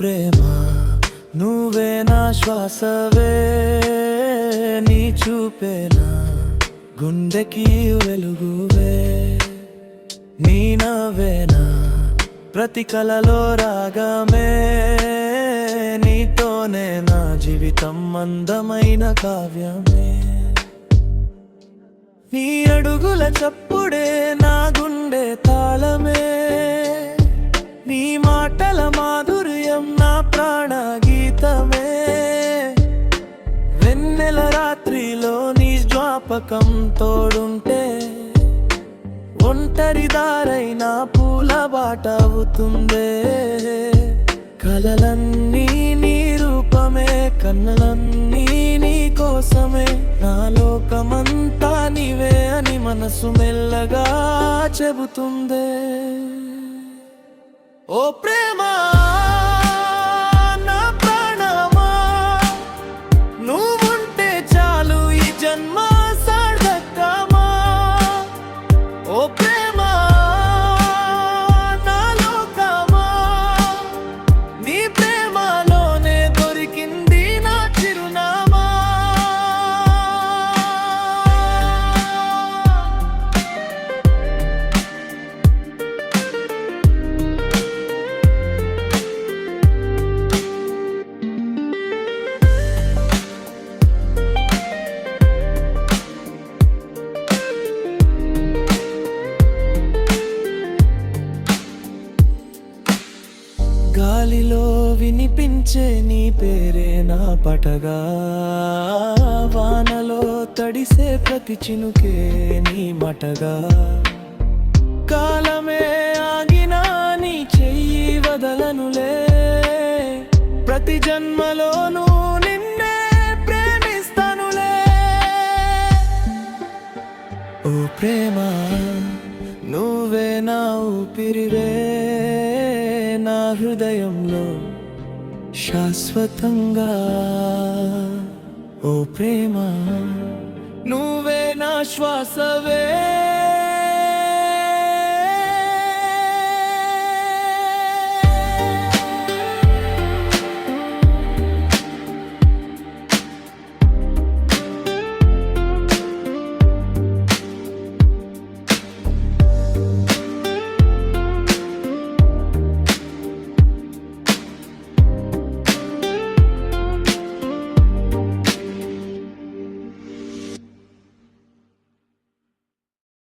ప్రేమ నువ్వే నా శ్వాసవే, నీ చూపేనా గుండెకి వెలుగువే, నీ నవ్వేనా ప్రతి కలలో రాగమే, నీతోనే నా జీవితం అందమైన కావ్యమే. నీ అడుగుల చప్పుడే నా గుండె తాళమే, నీ మాటల మాధుర్యం నా ప్రాణ గీతమే, వెన్నెల రాత్రిలో నీ జ్ఞాపకం తోడుంటే ఒంటరి దారైనా పూల బాట అవుతుందే. కలలన్నీ నీ రూపమే, కన్నలన్నీ నీ కోసమే, నా లోకమంతా నీవే అని మనసు మెల్లగా చెబుతుందే. ఓ ప్రేమ నా ప్రాణమా, నువ్వుంటే చాలు ఈ జన్మ సార్థకమా. ఓ ప్రేమ నా లోకమా, నీ ప్రేమలోనే దొరికింది నా చిరునామా. గాలిలో వినిపించే నీ పేరే నా పటగా, వానలో తడిసే ప్రతి చినుకే నీ మటగా, కాలమే ఆగినా నీ చెయ్యి వదలనులే, ప్రతి జన్మలోనూ నిన్నే ప్రేమిస్తానులే. ఓ ప్రేమ నువ్వే నా ఊపిరివే, నా హృదయంలో శాశ్వతంగా. ఓ ప్రేమ నువ్వే నా శ్వాసవే,